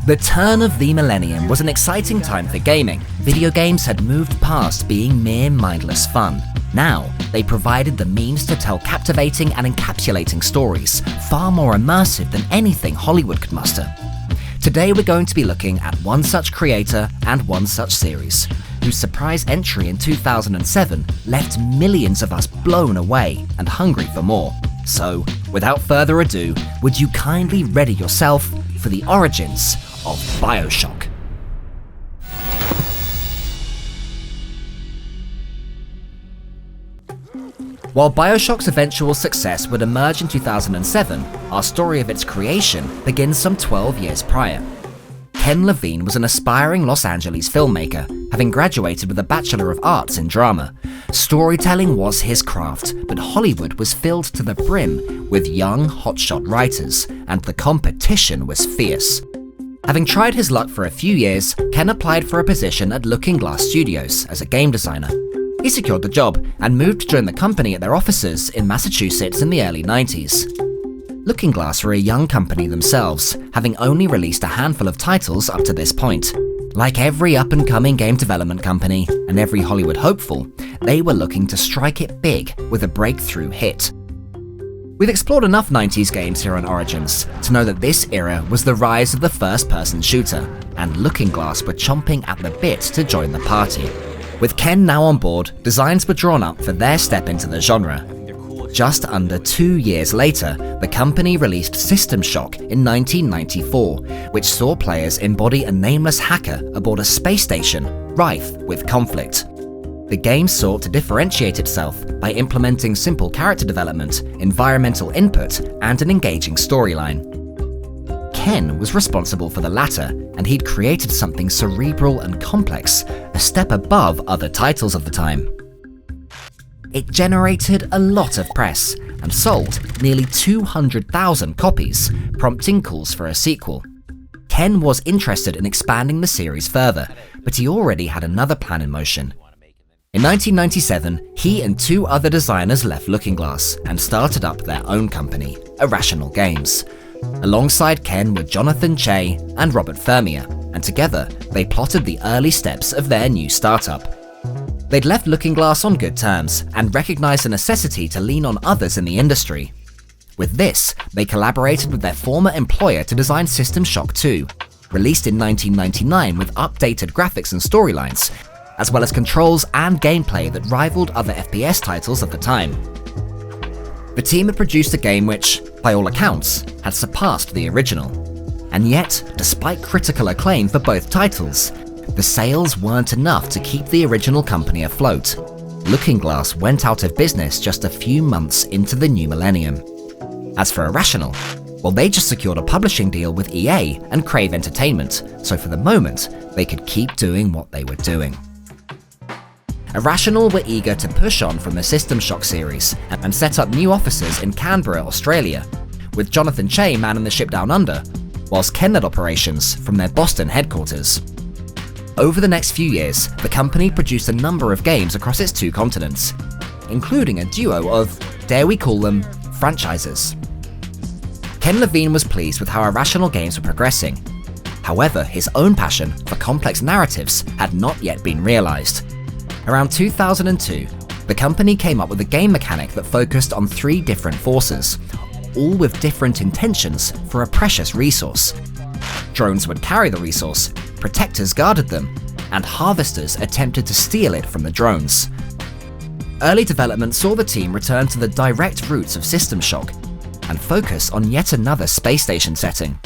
The turn of the millennium was an exciting time for gaming. Video games had moved past being mere mindless fun. Now, they provided the means to tell captivating and encapsulating stories, far more immersive than anything Hollywood could muster. Today we're going to be looking at one such creator and one such series, whose surprise entry in 2007 left millions of us blown away and hungry for more. So, without further ado, would you kindly ready yourself for the origins of BioShock? While BioShock's eventual success would emerge in 2007, our story of its creation begins some 12 years prior. Ken Levine was an aspiring Los Angeles filmmaker, having graduated with a Bachelor of Arts in drama. Storytelling was his craft, but Hollywood was filled to the brim with young, hotshot writers, and the competition was fierce. Having tried his luck for a few years, Ken applied for a position at Looking Glass Studios as a game designer. He secured the job and moved to join the company at their offices in Massachusetts in the early 90s. Looking Glass were a young company themselves, having only released a handful of titles up to this point. Like every up-and-coming game development company and every Hollywood hopeful, they were looking to strike it big with a breakthrough hit. We've explored enough 90s games here on Origins to know that this era was the rise of the first-person shooter, and Looking Glass were chomping at the bit to join the party. With Ken now on board, designs were drawn up for their step into the genre. Just under 2 years later, the company released System Shock in 1994, which saw players embody a nameless hacker aboard a space station rife with conflict. The game sought to differentiate itself by implementing simple character development, environmental input, and an engaging storyline. Ken was responsible for the latter, and he'd created something cerebral and complex, a step above other titles of the time. It generated a lot of press and sold nearly 200,000 copies, prompting calls for a sequel. Ken was interested in expanding the series further, but he already had another plan in motion. In 1997, he and 2 other designers left Looking Glass and started up their own company, Irrational Games. Alongside Ken were Jonathan Che and Robert Fermier, and together they plotted the early steps of their new startup. They'd left Looking Glass on good terms and recognized the necessity to lean on others in the industry. With this, they collaborated with their former employer to design System Shock 2, released in 1999 with updated graphics and storylines, as well as controls and gameplay that rivaled other FPS titles of the time. The team had produced a game which, by all accounts, had surpassed the original. And yet, despite critical acclaim for both titles, the sales weren't enough to keep the original company afloat. Looking Glass went out of business just a few months into the new millennium. As for Irrational, well, they just secured a publishing deal with EA and Crave Entertainment, so for the moment, they could keep doing what they were doing. Irrational were eager to push on from the System Shock series and set up new offices in Canberra, Australia, with Jonathan Che manning the ship down under, whilst Ken led operations from their Boston headquarters. Over the next few years, the company produced a number of games across its 2 continents, including a duo of, dare we call them, franchises. Ken Levine was pleased with how Irrational Games were progressing. However, his own passion for complex narratives had not yet been realized. Around 2002, the company came up with a game mechanic that focused on 3 different forces, all with different intentions for a precious resource. Drones would carry the resource, protectors guarded them, and harvesters attempted to steal it from the drones. Early development saw the team return to the direct roots of System Shock and focus on yet another space station setting.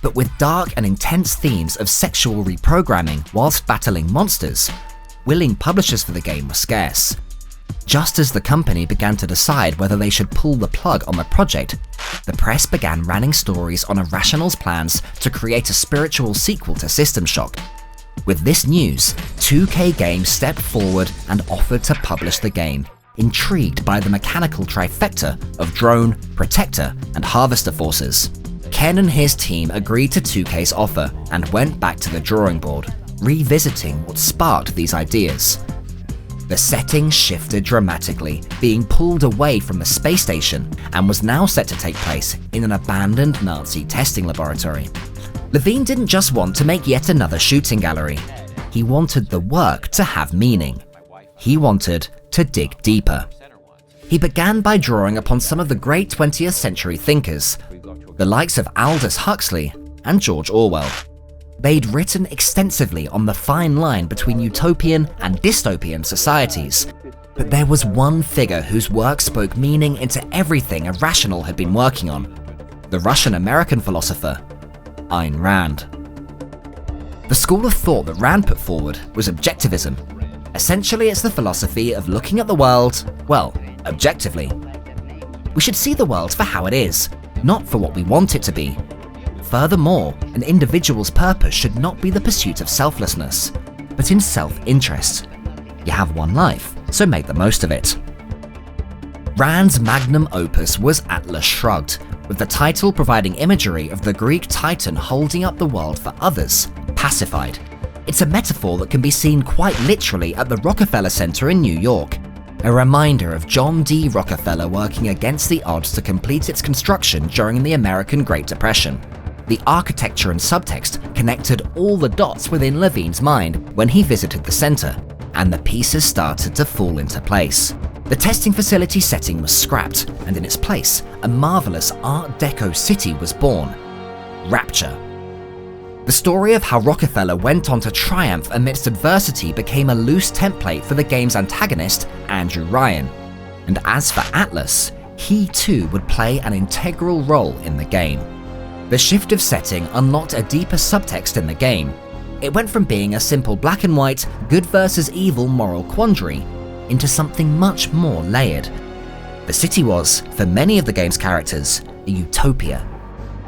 But with dark and intense themes of sexual reprogramming whilst battling monsters, willing publishers for the game were scarce. Just as the company began to decide whether they should pull the plug on the project, the press began running stories on Irrational's plans to create a spiritual sequel to System Shock. With this news, 2K Games stepped forward and offered to publish the game, intrigued by the mechanical trifecta of drone, protector, and harvester forces. Ken and his team agreed to 2K's offer and went back to the drawing board, revisiting what sparked these ideas. The setting shifted dramatically, being pulled away from the space station and was now set to take place in an abandoned Nazi testing laboratory. Levine didn't just want to make yet another shooting gallery. He wanted the work to have meaning. He wanted to dig deeper. He began by drawing upon some of the great 20th century thinkers, the likes of Aldous Huxley and George Orwell. They'd written extensively on the fine line between utopian and dystopian societies, but there was one figure whose work spoke meaning into everything Irrational had been working on: the Russian-American philosopher, Ayn Rand. The school of thought that Rand put forward was objectivism. Essentially, it's the philosophy of looking at the world, well, objectively. We should see the world for how it is, not for what we want it to be. Furthermore, an individual's purpose should not be the pursuit of selflessness, but in self-interest. You have one life, so make the most of it. Rand's magnum opus was Atlas Shrugged, with the title providing imagery of the Greek titan holding up the world for others, pacified. It's a metaphor that can be seen quite literally at the Rockefeller Center in New York, a reminder of John D. Rockefeller working against the odds to complete its construction during the American Great Depression. The architecture and subtext connected all the dots within Levine's mind when he visited the center, and the pieces started to fall into place. The testing facility setting was scrapped, and in its place, a marvelous Art Deco city was born: Rapture. The story of how Rockefeller went on to triumph amidst adversity became a loose template for the game's antagonist, Andrew Ryan. And as for Atlas, he too would play an integral role in the game. The shift of setting unlocked a deeper subtext in the game. It went from being a simple black and white, good versus evil moral quandary, into something much more layered. The city was, for many of the game's characters, a utopia.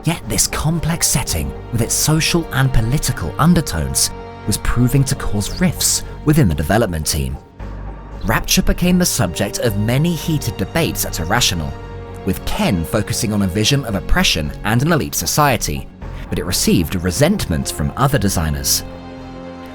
Yet this complex setting, with its social and political undertones, was proving to cause rifts within the development team. Rapture became the subject of many heated debates at Irrational, with Ken focusing on a vision of oppression and an elite society, but it received resentment from other designers.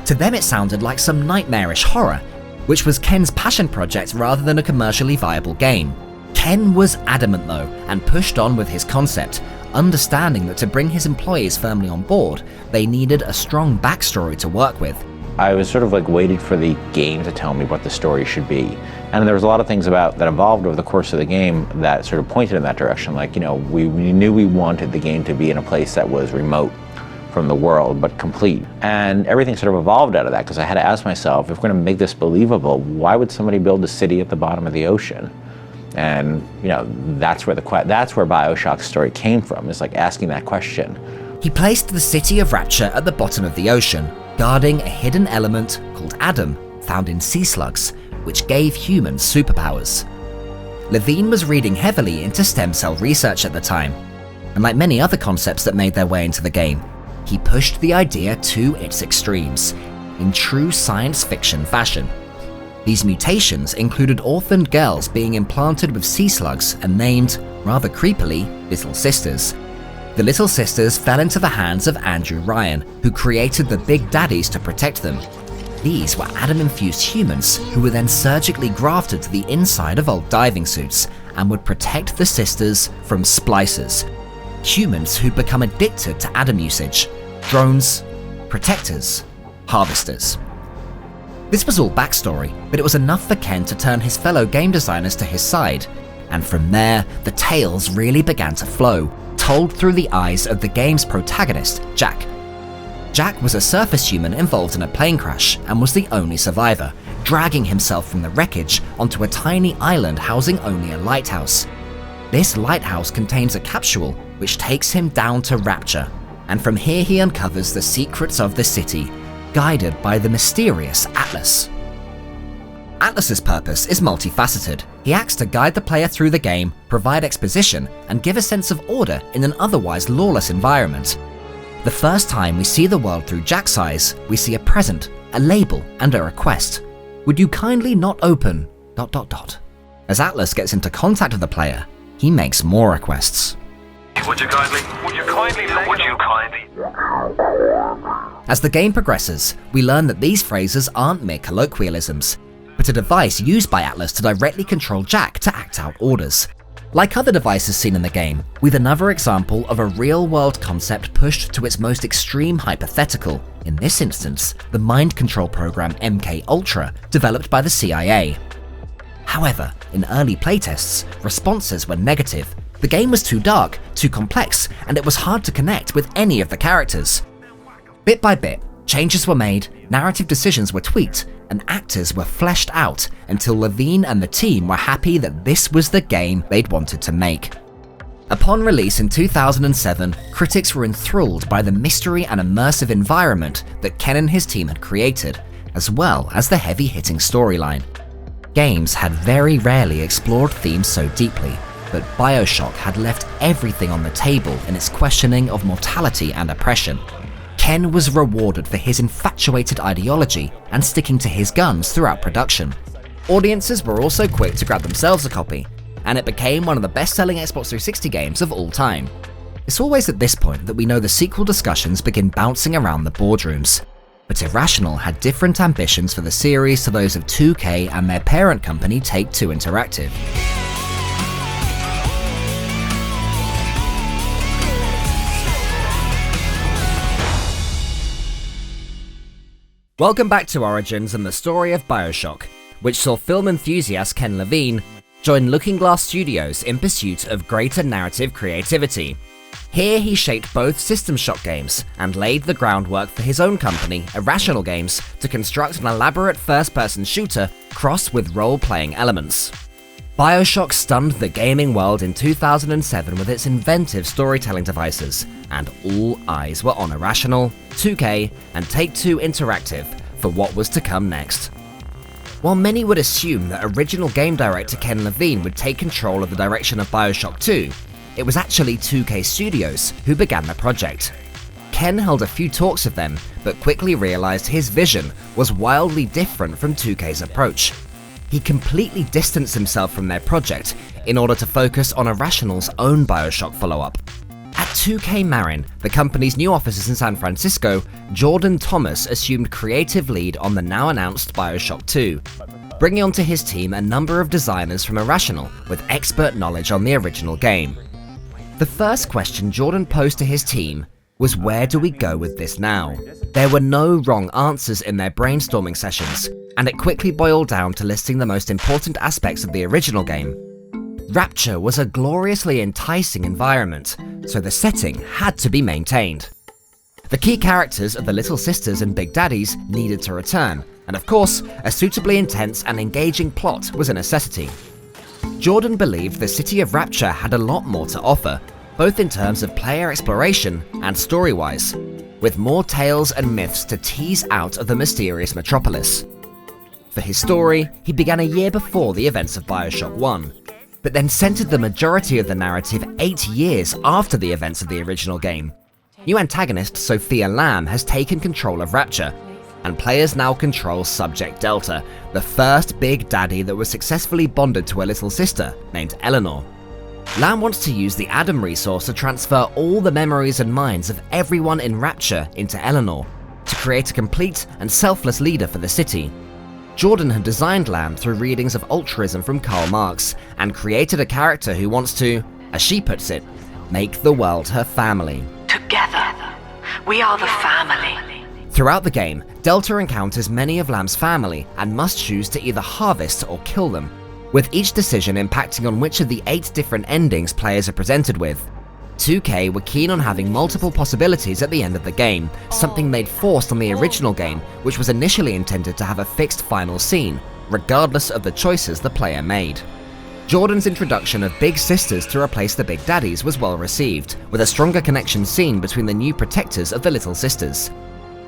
To them it sounded like some nightmarish horror, which was Ken's passion project rather than a commercially viable game. Ken was adamant though, and pushed on with his concept, understanding that to bring his employees firmly on board, they needed a strong backstory to work with. I was sort of like waiting for the game to tell me what the story should be. And there was a lot of things that evolved over the course of the game that sort of pointed in that direction. Like, you know, we knew we wanted the game to be in a place that was remote from the world, but complete. And everything sort of evolved out of that, because I had to ask myself, if we're going to make this believable, why would somebody build a city at the bottom of the ocean? And, you know, that's where BioShock's story came from, is like asking that question. He placed the city of Rapture at the bottom of the ocean, guarding a hidden element called Adam, found in sea slugs, which gave humans superpowers. Levine was reading heavily into stem cell research at the time, and like many other concepts that made their way into the game, he pushed the idea to its extremes, in true science fiction fashion. These mutations included orphaned girls being implanted with sea slugs and named, rather creepily, Little Sisters. The Little Sisters fell into the hands of Andrew Ryan, who created the Big Daddies to protect them. These were Adam-infused humans who were then surgically grafted to the inside of old diving suits and would protect the sisters from splicers, humans who'd become addicted to Adam usage, drones, protectors, harvesters. This was all backstory, but it was enough for Ken to turn his fellow game designers to his side, and from there, the tales really began to flow, told through the eyes of the game's protagonist, Jack. Jack was a surface human involved in a plane crash and was the only survivor, dragging himself from the wreckage onto a tiny island housing only a lighthouse. This lighthouse contains a capsule which takes him down to Rapture, and from here he uncovers the secrets of the city, guided by the mysterious Atlas. Atlas's purpose is multifaceted. He acts to guide the player through the game, provide exposition, and give a sense of order in an otherwise lawless environment. The first time we see the world through Jack's eyes, we see a present, a label, and a request. Would you kindly not open... ... As Atlas gets into contact with the player, he makes more requests. Would you kindly... As the game progresses, we learn that these phrases aren't mere colloquialisms, but a device used by Atlas to directly control Jack to act out orders. Like other devices seen in the game, with another example of a real-world concept pushed to its most extreme hypothetical, in this instance, the mind control program MK Ultra, developed by the CIA. However, in early playtests, responses were negative. The game was too dark, too complex, and it was hard to connect with any of the characters. Bit by bit, changes were made, narrative decisions were tweaked, and actors were fleshed out until Levine and the team were happy that this was the game they'd wanted to make. Upon release in 2007, critics were enthralled by the mystery and immersive environment that Ken and his team had created, as well as the heavy-hitting storyline. Games had very rarely explored themes so deeply, but BioShock had left everything on the table in its questioning of mortality and oppression. Ken was rewarded for his infatuated ideology and sticking to his guns throughout production. Audiences were also quick to grab themselves a copy, and it became one of the best-selling Xbox 360 games of all time. It's always at this point that we know the sequel discussions begin bouncing around the boardrooms. But Irrational had different ambitions for the series to those of 2K and their parent company Take-Two Interactive. Welcome back to Origins and the story of BioShock, which saw film enthusiast Ken Levine join Looking Glass Studios in pursuit of greater narrative creativity. Here he shaped both System Shock games and laid the groundwork for his own company, Irrational Games, to construct an elaborate first-person shooter crossed with role-playing elements. BioShock stunned the gaming world in 2007 with its inventive storytelling devices, and all eyes were on Irrational, 2K, and Take-Two Interactive for what was to come next. While many would assume that original game director Ken Levine would take control of the direction of BioShock 2, it was actually 2K Studios who began the project. Ken held a few talks with them, but quickly realized his vision was wildly different from 2K's approach. He completely distanced himself from their project in order to focus on Irrational's own BioShock follow-up. At 2K Marin, the company's new offices in San Francisco, Jordan Thomas assumed creative lead on the now-announced BioShock 2, bringing onto his team a number of designers from Irrational with expert knowledge on the original game. The first question Jordan posed to his team was, where do we go with this now? There were no wrong answers in their brainstorming sessions, and it quickly boiled down to listing the most important aspects of the original game. Rapture was a gloriously enticing environment, so the setting had to be maintained. The key characters of the Little Sisters and Big Daddies needed to return, and of course, a suitably intense and engaging plot was a necessity. Jordan believed the city of Rapture had a lot more to offer, both in terms of player exploration and story-wise, with more tales and myths to tease out of the mysterious metropolis. For his story, he began a year before the events of BioShock 1, but then centered the majority of the narrative 8 years after the events of the original game. New antagonist Sophia Lamb has taken control of Rapture, and players now control Subject Delta, the first Big Daddy that was successfully bonded to a little sister named Eleanor. Lamb wants to use the Adam resource to transfer all the memories and minds of everyone in Rapture into Eleanor, to create a complete and selfless leader for the city. Jordan had designed Lamb through readings of altruism from Karl Marx, and created a character who wants to, as she puts it, make the world her family. Together, we are the family. Throughout the game, Delta encounters many of Lamb's family and must choose to either harvest or kill them, with each decision impacting on which of the 8 different endings players are presented with. 2K were keen on having multiple possibilities at the end of the game, something they'd forced on the original game, which was initially intended to have a fixed final scene, regardless of the choices the player made. Jordan's introduction of Big Sisters to replace the Big Daddies was well received, with a stronger connection seen between the new protectors of the Little Sisters.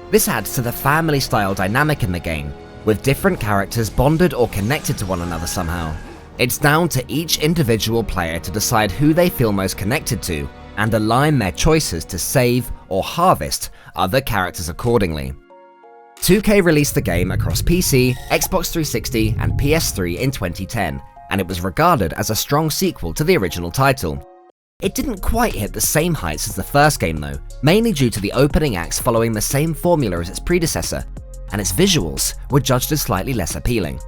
This adds to the family-style dynamic in the game, with different characters bonded or connected to one another somehow. It's down to each individual player to decide who they feel most connected to, and align their choices to save or harvest other characters accordingly. 2K released the game across PC, Xbox 360, and PS3 in 2010, and it was regarded as a strong sequel to the original title. It didn't quite hit the same heights as the first game though, mainly due to the opening acts following the same formula as its predecessor, and its visuals were judged as slightly less appealing.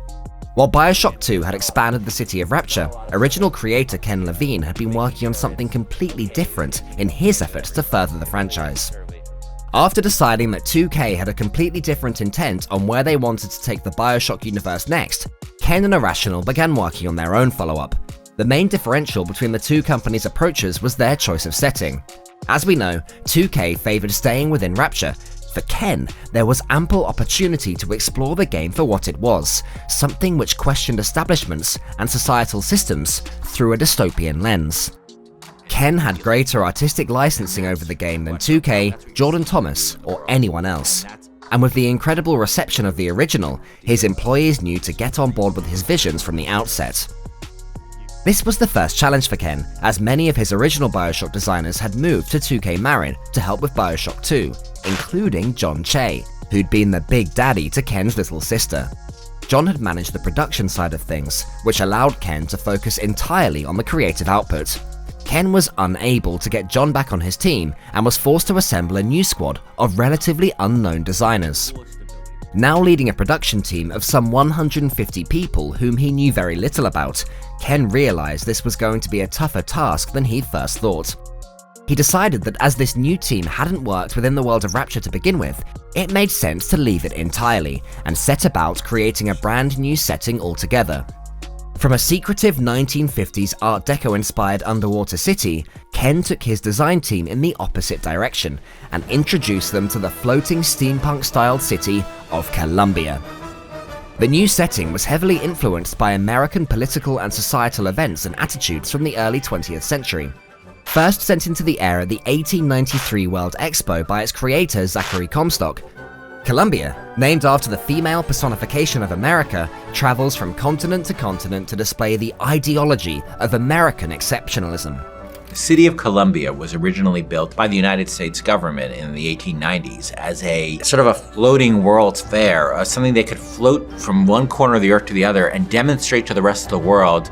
While BioShock 2 had expanded the city of Rapture, original creator Ken Levine had been working on something completely different in his efforts to further the franchise. After deciding that 2K had a completely different intent on where they wanted to take the BioShock universe next, Ken and Irrational began working on their own follow-up. The main differential between the two companies' approaches was their choice of setting. As we know, 2K favoured staying within Rapture. For Ken, there was ample opportunity to explore the game for what it was, something which questioned establishments and societal systems through a dystopian lens. Ken had greater artistic licensing over the game than 2K, Jordan Thomas, or anyone else. And with the incredible reception of the original, his employees knew to get on board with his visions from the outset. This was the first challenge for Ken, as many of his original BioShock designers had moved to 2K Marin to help with BioShock 2, including John Che, who'd been the big daddy to Ken's little sister. John had managed the production side of things, which allowed Ken to focus entirely on the creative output. Ken was unable to get John back on his team and was forced to assemble a new squad of relatively unknown designers. Now leading a production team of some 150 people whom he knew very little about, Ken realized this was going to be a tougher task than he'd first thought. He decided that as this new team hadn't worked within the world of Rapture to begin with, it made sense to leave it entirely and set about creating a brand new setting altogether. From a secretive 1950s Art Deco-inspired underwater city, Ken took his design team in the opposite direction and introduced them to the floating steampunk-styled city of Columbia. The new setting was heavily influenced by American political and societal events and attitudes from the early 20th century. First sent into the air at the 1893 World Expo by its creator Zachary Comstock, Columbia, named after the female personification of America, travels from continent to continent to display the ideology of American exceptionalism. The city of Columbia was originally built by the United States government in the 1890s as a sort of a floating World's Fair, something they could float from one corner of the earth to the other and demonstrate to the rest of the world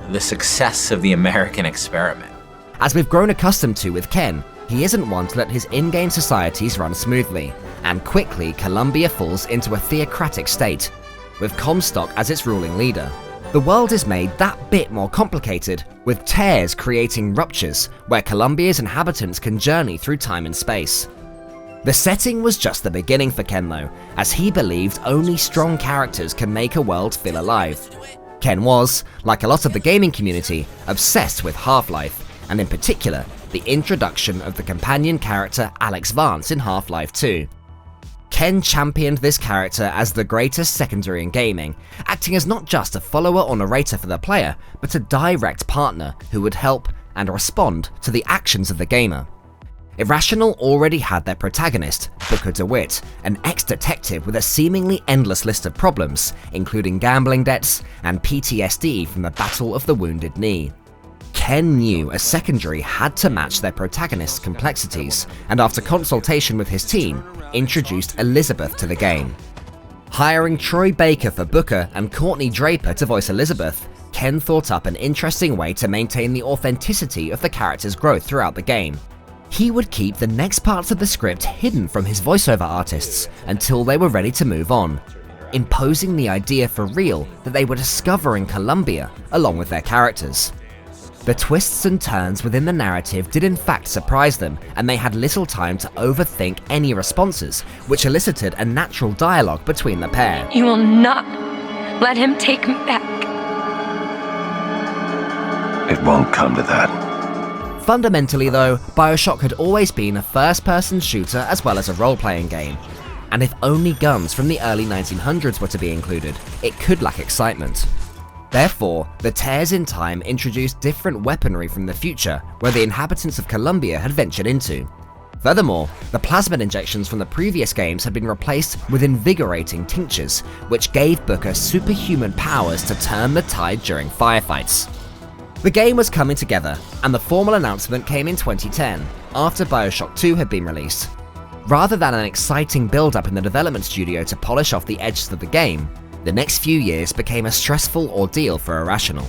the success of the American experiment. As we've grown accustomed to with Ken, he isn't one to let his in-game societies run smoothly, and quickly Columbia falls into a theocratic state, with Comstock as its ruling leader. The world is made that bit more complicated, with tears creating ruptures where Columbia's inhabitants can journey through time and space. The setting was just the beginning for Ken though, as he believed only strong characters can make a world feel alive. Ken was, like a lot of the gaming community, obsessed with Half-Life, and in particular, the introduction of the companion character Alex Vance in Half-Life 2. Ken championed this character as the greatest secondary in gaming, acting as not just a follower or narrator for the player, but a direct partner who would help and respond to the actions of the gamer. Irrational already had their protagonist, Booker DeWitt, an ex-detective with a seemingly endless list of problems, including gambling debts and PTSD from the Battle of the Wounded Knee. Ken knew a secondary had to match their protagonist's complexities, and after consultation with his team, introduced Elizabeth to the game. Hiring Troy Baker for Booker and Courtney Draper to voice Elizabeth, Ken thought up an interesting way to maintain the authenticity of the character's growth throughout the game. He would keep the next parts of the script hidden from his voiceover artists until they were ready to move on, imposing the idea for real that they were discovering Columbia along with their characters. The twists and turns within the narrative did in fact surprise them, and they had little time to overthink any responses, which elicited a natural dialogue between the pair. You will not let him take me back. It won't come to that. Fundamentally though, BioShock had always been a first-person shooter as well as a role-playing game, and if only guns from the early 1900s were to be included, it could lack excitement. Therefore, the tears in time introduced different weaponry from the future where the inhabitants of Columbia had ventured into. Furthermore, the plasmid injections from the previous games had been replaced with invigorating tinctures, which gave Booker superhuman powers to turn the tide during firefights. The game was coming together, and the formal announcement came in 2010, after BioShock 2 had been released. Rather than an exciting build-up in the development studio to polish off the edges of the game, the next few years became a stressful ordeal for Irrational.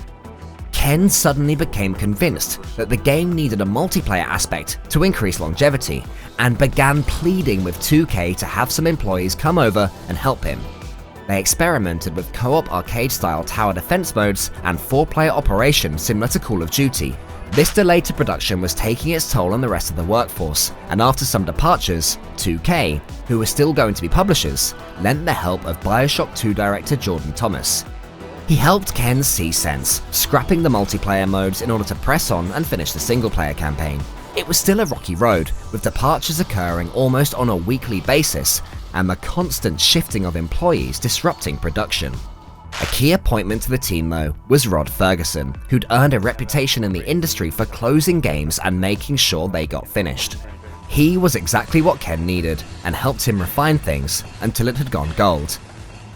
Ken suddenly became convinced that the game needed a multiplayer aspect to increase longevity, and began pleading with 2K to have some employees come over and help him. They experimented with co-op arcade-style tower defense modes and 4-player operations similar to Call of Duty. This delay to production was taking its toll on the rest of the workforce, and after some departures, 2K, who were still going to be publishers, lent the help of BioShock 2 director Jordan Thomas. He helped Ken see sense, scrapping the multiplayer modes in order to press on and finish the single-player campaign. It was still a rocky road, with departures occurring almost on a weekly basis, and the constant shifting of employees disrupting production. A key appointment to the team, though, was Rod Ferguson, who'd earned a reputation in the industry for closing games and making sure they got finished. He was exactly what Ken needed, and helped him refine things until it had gone gold.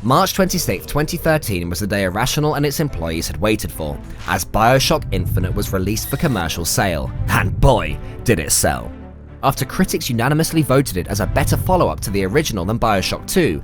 March 26, 2013 was the day Irrational and its employees had waited for, as BioShock Infinite was released for commercial sale, and boy, did it sell. After critics unanimously voted it as a better follow-up to the original than BioShock 2,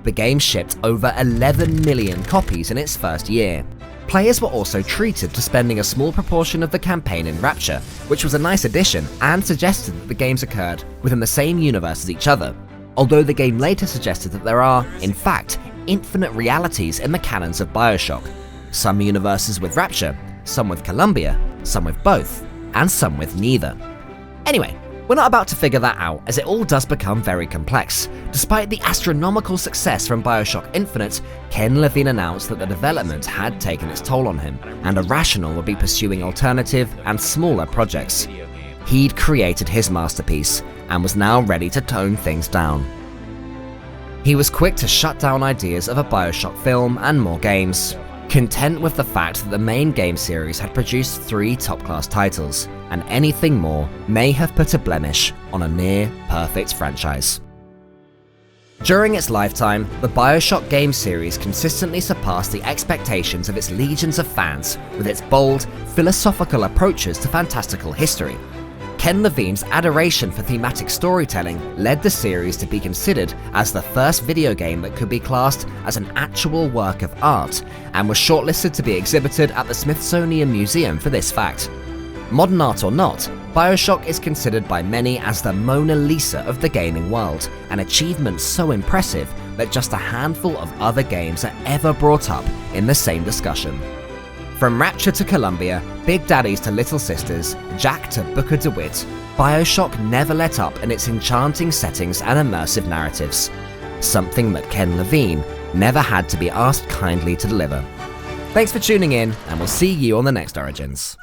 the game shipped over 11 million copies in its first year. Players were also treated to spending a small proportion of the campaign in Rapture, which was a nice addition and suggested that the games occurred within the same universe as each other, although the game later suggested that there are, in fact, infinite realities in the canons of BioShock. Some universes with Rapture, some with Columbia, some with both, and some with neither. Anyway, we're not about to figure that out, as it all does become very complex. Despite the astronomical success from BioShock Infinite, Ken Levine announced that the development had taken its toll on him, and Irrational would be pursuing alternative and smaller projects. He'd created his masterpiece, and was now ready to tone things down. He was quick to shut down ideas of a BioShock film and more games, content with the fact that the main game series had produced 3 top-class titles, and anything more may have put a blemish on a near-perfect franchise. During its lifetime, the BioShock game series consistently surpassed the expectations of its legions of fans with its bold, philosophical approaches to fantastical history. Ken Levine's adoration for thematic storytelling led the series to be considered as the first video game that could be classed as an actual work of art, and was shortlisted to be exhibited at the Smithsonian Museum for this fact. Modern art or not, BioShock is considered by many as the Mona Lisa of the gaming world, an achievement so impressive that just a handful of other games are ever brought up in the same discussion. From Rapture to Columbia, Big Daddies to Little Sisters, Jack to Booker DeWitt, BioShock never let up in its enchanting settings and immersive narratives. Something that Ken Levine never had to be asked kindly to deliver. Thanks for tuning in, and we'll see you on the next Origins.